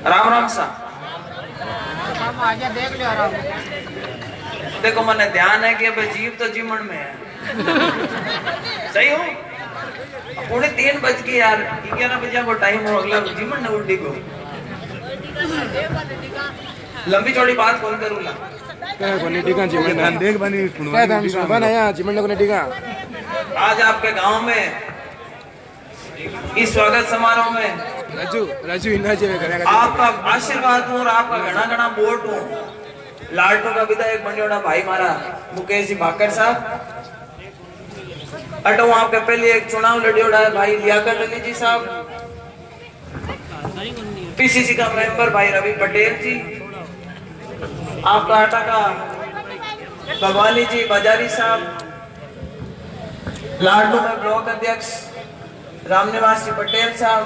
राम राम सा आगे देख लियो आराम। देखो मैंने ध्यान है कि भाई जीव तो जीवन में है। सही हो पूरे 3 बज गए यार, 11 बजे को टाइम हो, अगला जीवन ने उल्टी को लंबी चौड़ी बात कौन करूँगा आज आपके गांव में इस स्वागत समारोह में आपका आशीर्वाद हूँ और आपका घना घना वोट हूँ। लाडनू का विधायक बंडियोड़ा भाई मारा मुकेश जी भाकर साहब, अटो आपके पहले एक चुनाव लड़ियोड़ा है भाई लियाकत अली जी साहब, पीसीसी का मेंबर भाई रवि पटेल जी, आपका आटा का भगवानी जी बाजारी साहब, लाडनू में ब्लॉक अध्यक्ष रामनिवास जी पटेल साहब,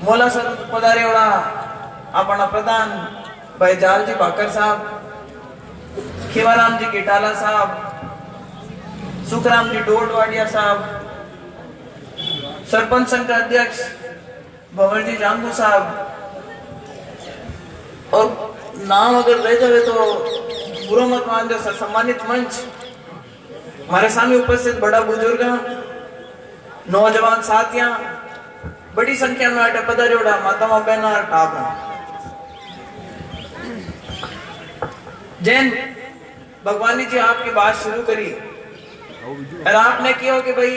मोला सर पधारेवाड़ा अपना प्रधान भाई जाल जी भाकर साहब, खीवाराम जी गिटाला साहब, सुखराम जी डोडवाडिया साहब, सरपंच संघ का अध्यक्ष भंवर जी जांगू साहब, और नाम अगर रह जाए तो बुरा मत मान दो। सम्मानित मंच हमारे सामने उपस्थित बड़ा बुजुर्ग नौजवान साथियां, बड़ी संख्या में आटे पधारेवड़ा माताओं बहना और टाप जैन भगवानी जी आपकी बात शुरू करी और आपने किया कि भाई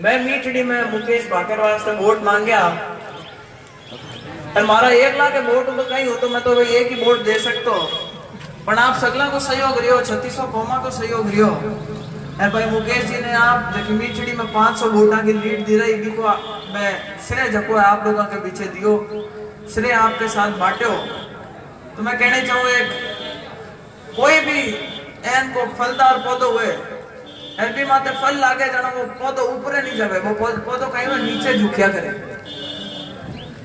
मैं मीठड़ी में मुकेश भाकर वास्ते वोट मांगया और हमारा 1 लाख वोट तो कहीं हो तो मैं तो भाई एक ही वोट दे सकता हूँ, पर आप सगला को सहयोग रियो 3600 कौमा को सहयोग रियो और भाई मुकेश जी ने आप देखिए मीठड़ी में 500 वोटा की लीड दी रही को मैं श्रेय जको आप लोगों के पीछे दियो, श्रेय आपके साथ बांटो। तो मैं कहने चाहूँ एक कोई भी एन को फलदार पौधो हुए भी माते फल लागे जाना वो पौधो ऊपर नहीं जावे, वो पौधो कहीं में नीचे झुकिया करे।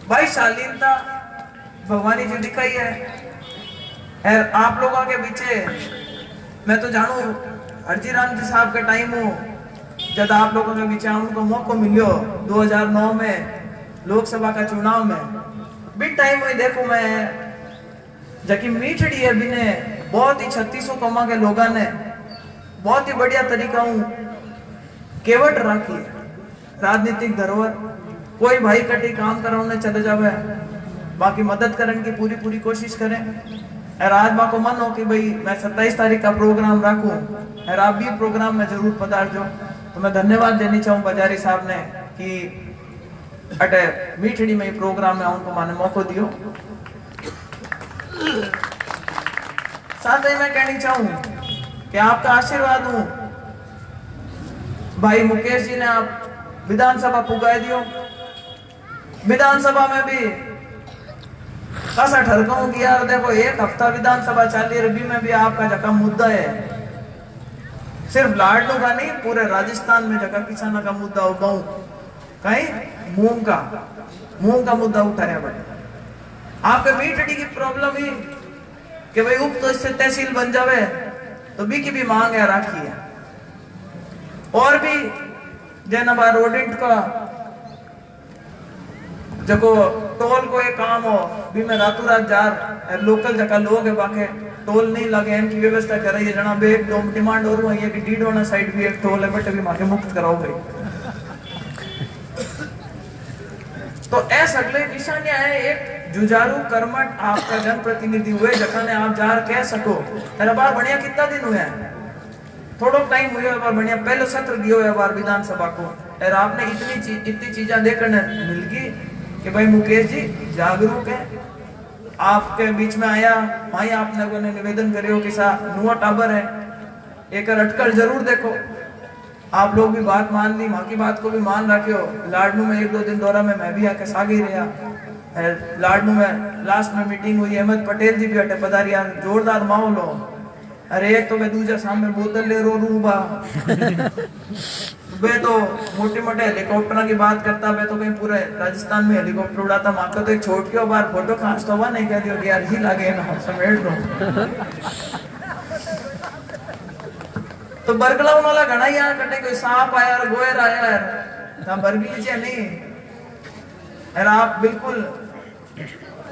भाई शालीनता भगवानी जी दिखाई है और आप लोगों के पीछे मैं तो जानू हरजी राम जी साहब के टाइम हो जब आप लोगों के बीच उनको मौका मिलो 2009 में लोकसभा का चुनाव में भी टाइम में देखो मैं जबकि मीठड़ी है बिने बहुत ही 3600 कौमा के लोगों ने बहुत ही बढ़िया तरीका केवट राखी है राजनीतिक धरोहर। कोई भाई कटी काम कराने चले जावे बाकी मदद करने की पूरी कोशिश करें और आज माँ को मन हो कि भाई मैं 27 तारीख का प्रोग्राम रखूं और आप भी प्रोग्राम में जरूर पधारजो। तो मैं धन्यवाद देनी चाहूँ बाजारी साहब ने कि अटे मीठड़ी में प्रोग्राम में उनको माने मौका दियो। साथ ही मैं कहनी चाहूँ कि आपका आशीर्वाद हूँ भाई मुकेश जी ने आप विधानसभा पुगाए दियो। विधानसभा में भी ऐसा ठरकाऊं कि यार देखो 1 हफ्ता विधानसभा चल रही में भी आपका जगह मुद्दा है, सिर्फ लाडनू का नहीं पूरे राजस्थान में जगह किसानों का मुद्दा उगाऊं कहीं मूंग का मुद्दा उठाया भाई। आपके मीठड़ी की प्रॉब्लम ही कि भाई उप तो इससे तहसील बन जावे तो बी की भी मांग है राखी है और भी जैनबा रोडेंट का जको टोल को एक काम हो भी मैं रातों रात जार लोकल जगह लोग है बाके टोल नहीं लगे इनकी व्यवस्था कर रही है जना बे एक डिमांड और हुई है कि डीडोना साइड भी एक टोल है बट अभी मांगे मुक्त कराओ भाई। तो ऐसा अगले निशानियां है एक जुझारू कर्मठ आपका जनप्रतिनिधि हुए जगह ने आप जार कह सको अरे बार बढ़िया कितना दिन हुए हैं थोड़ा टाइम हुआ बार बढ़िया पहले सत्र दियो है बार विधानसभा को और आपने इतनी चीजें देखने मिल गई कि भाई मुकेश जी जागरूक है आपके बीच में आया वहीं आपने ने निवेदन करियो कि सा नुआ टाबर है एक अटकल जरूर देखो। आप लोग भी बात मान ली माँ की बात को भी मान रखियो। लाडनू में 1-2 दिन दौरा में मैं भी आके सागी रहा लाडनू में लास्ट में मीटिंग हुई अहमद पटेल जी भी हटे पधारिया जोरदार माहौल हो। अरे एक तो मैं दूसरा सामने बोतल ले रो बा वे तो मोटे मोटे हेलीकॉप्टर की बात करता मैं तो कहीं पूरे राजस्थान में हेलीकॉप्टर उड़ाता माँ तो एक छोट के बार फोटो खास तो हुआ नहीं कह दियो यार ही लगे ना समेट लो। तो बरगला वाला घना यहाँ कटे कोई सांप आया और गोयर आया यार बरगली लीजिए नहीं और आप बिल्कुल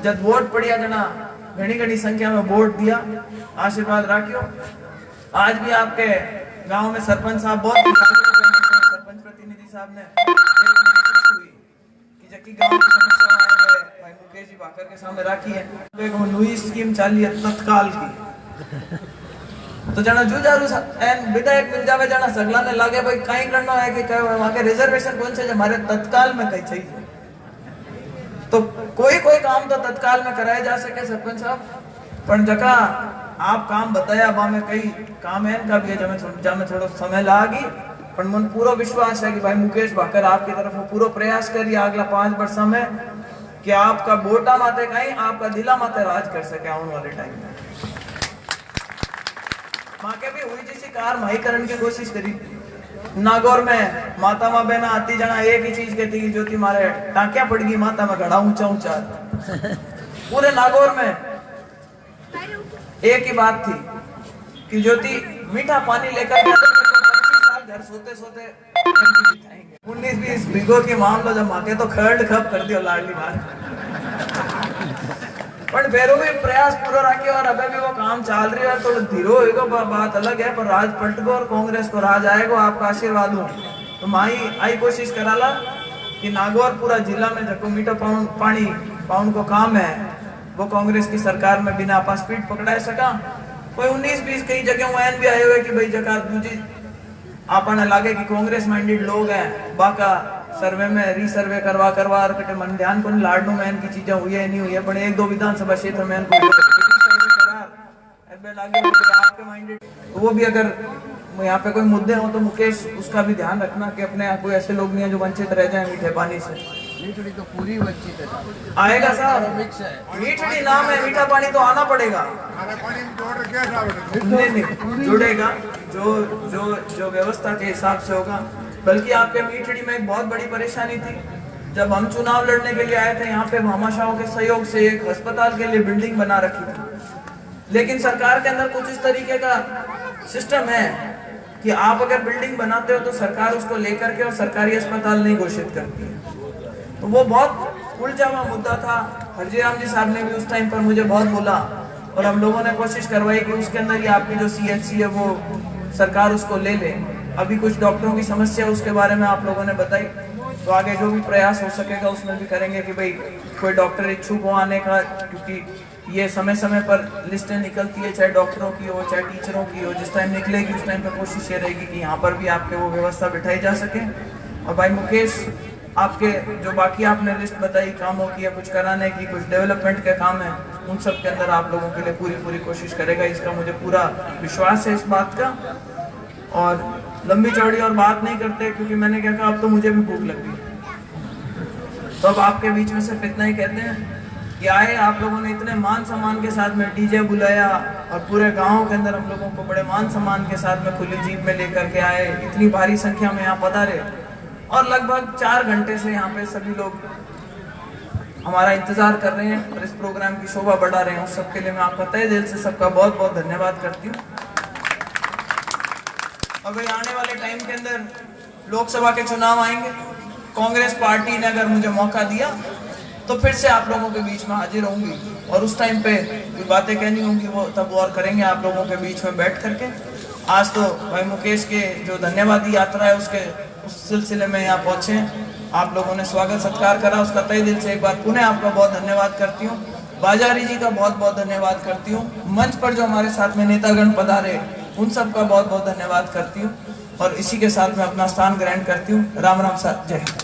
जब वोट पड़िया जना घनी घनी संख्या में वोट दिया, आशीर्वाद राखियो। आज भी आपके गांव में सरपंच साहब बहुत सरपंच प्रतिनिधि साहब ने हुई कि जबकि गांव की समस्या भाई मुकेश जी भाकर के सामने राखी है। एक नई स्कीम चाली है तत्काल की, तो जना जुझारू एन विधायक मिल जावे जना सगला ने लागे भाई कहीं करना है कि वहां के रिजर्वेशन कौन से हमारे तत्काल में कहीं चाहिए, तो कोई काम तो तत्काल में कराया जा सके सरपंच साहब। पर जका आप काम बताया बा में कई काम है का भी जमे थोड़ा समय लागी, पर मन पूरा विश्वास है कि भाई मुकेश भाकर आपकी तरफ वो पूरा प्रयास करिए अगला 5 वर्ष में कि आपका वोटा माते कहीं आपका दिला माते राज कर सके आने वाले टाइम में। माँ के भी हुई जैसी कार माहीकरण की कोशिश करी। नागौर में माता माँ बहना आती जना एक ही चीज कहती कि ज्योति मारे टांकिया पड़ गई माता में घड़ा ऊंचा ऊंचा। पूरे नागौर में एक ही बात थी कि ज्योति मीठा पानी लेकर 25 साल घर सोते सोते 19-20 बीघों की मामला जब माके तो खर्ड खप कर दियो लाडली बात। पर फेरो भी प्रयास पूरा रखे और अबे भी वो काम चल रही है, थोड़ा धीरो होगा बात अलग है, पर राज पलट गो और कांग्रेस को राज आएगा। आपका आशीर्वाद हो तो माई आई कोशिश कराला कि नागौर पूरा जिला में जको मीठा पानी पाउन को काम है वो कांग्रेस की सरकार में बिना आपा स्पीड पकड़ा सका। कोई 19-20 कई जगह वैन भी आए हुए कि भाई जगह दूजी आपने लागे कि कांग्रेस माइंडेड लोग हैं, बाका सर्वे में रीसर्वे करवा करके मन ध्यान को लाडनू में इनकी चीजें हुई है नहीं हुई है, पर 1-2 विधानसभा क्षेत्र में इनको आपके माइंडेड तो वो भी अगर यहाँ पे कोई मुद्दे हो तो मुकेश उसका भी ध्यान रखना कि अपने कोई ऐसे लोग नहीं है जो वंचित रह जाए मीठे पानी से। मीठड़ी तो पूरी वंचित है, आएगा साहब, मीठड़ी नाम है, मीठा पानी तो आना पड़ेगा। नहीं जुड़ेगा जो व्यवस्था के हिसाब से होगा। बल्कि आपके मीठड़ी में एक बहुत बड़ी परेशानी थी, जब हम चुनाव लड़ने के लिए आए थे यहाँ पे भामाशाहों के सहयोग से एक अस्पताल के लिए बिल्डिंग बना रखी थी, लेकिन सरकार के अंदर कुछ इस तरीके का सिस्टम है कि आप अगर बिल्डिंग बनाते हो तो सरकार उसको लेकर के और सरकारी अस्पताल नहीं घोषित करती है। तो वो बहुत उलझा हुआ मुद्दा था। हरजीराम जी साहब ने भी उस टाइम पर मुझे बहुत बोला और हम लोगों ने कोशिश करवाई कि उसके अंदर ही आपकी जो CHC है वो सरकार उसको ले ले। अभी कुछ डॉक्टरों की समस्या उसके बारे में आप लोगों ने बताई, तो आगे जो भी प्रयास हो सकेगा उसमें भी करेंगे कि भाई कोई डॉक्टर इच्छुक हो आने का, क्योंकि ये समय समय पर लिस्टें निकलती है, चाहे डॉक्टरों की हो चाहे टीचरों की हो। जिस टाइम निकलेगी उस टाइम पर कोशिश ये रहेगी कि यहाँ पर भी आपके वो व्यवस्था बिठाई जा सके। और भाई मुकेश आपके जो बाकी आपने लिस्ट बताई कामों की या कुछ कराने की, कुछ डेवलपमेंट के काम है, उन सब के अंदर आप लोगों के लिए पूरी कोशिश करेगा, इसका मुझे पूरा विश्वास है इस बात का। और लंबी चौड़ी और बात नहीं करते क्योंकि मैंने क्या कहा अब तो मुझे भी भूख लग गई, तो अब आपके बीच में सिर्फ इतना ही कहते हैं कि आए आप लोगों ने इतने मान सम्मान के साथ में डीजे बुलाया और पूरे गांव के अंदर हम लोगों को बड़े मान सम्मान के साथ में खुली जीप में लेकर के आए, इतनी भारी संख्या में यहाँ पधारे और लगभग 4 घंटे से यहाँ पे सभी लोग हमारा इंतजार कर रहे हैं और इस प्रोग्राम की शोभा बढ़ा रहे हैं। उस सबके लिए मैं आपका तहे दिल से सबका बहुत बहुत धन्यवाद करती हूँ। और भाई आने वाले टाइम के अंदर लोकसभा के चुनाव आएंगे, कांग्रेस पार्टी ने अगर मुझे मौका दिया तो फिर से आप लोगों के बीच में हाजिर होंगी और उस टाइम पे कोई बातें कहनी होंगी वो तब और करेंगे आप लोगों के बीच में बैठ करके। आज तो भाई मुकेश के जो धन्यवादी यात्रा है उसके उस सिलसिले में यहाँ पहुंचे, आप लोगों ने स्वागत सत्कार करा, उसका तहे दिल से एक बार पुनः आपका बहुत धन्यवाद करती हूँ। बाजारी जी का बहुत बहुत धन्यवाद करती हूँ। मंच पर जो हमारे साथ में नेतागण पधारे उन सब का बहुत बहुत धन्यवाद करती हूँ और इसी के साथ में अपना स्थान ग्रहण करती हूँ। राम राम साहब, जय हिंद।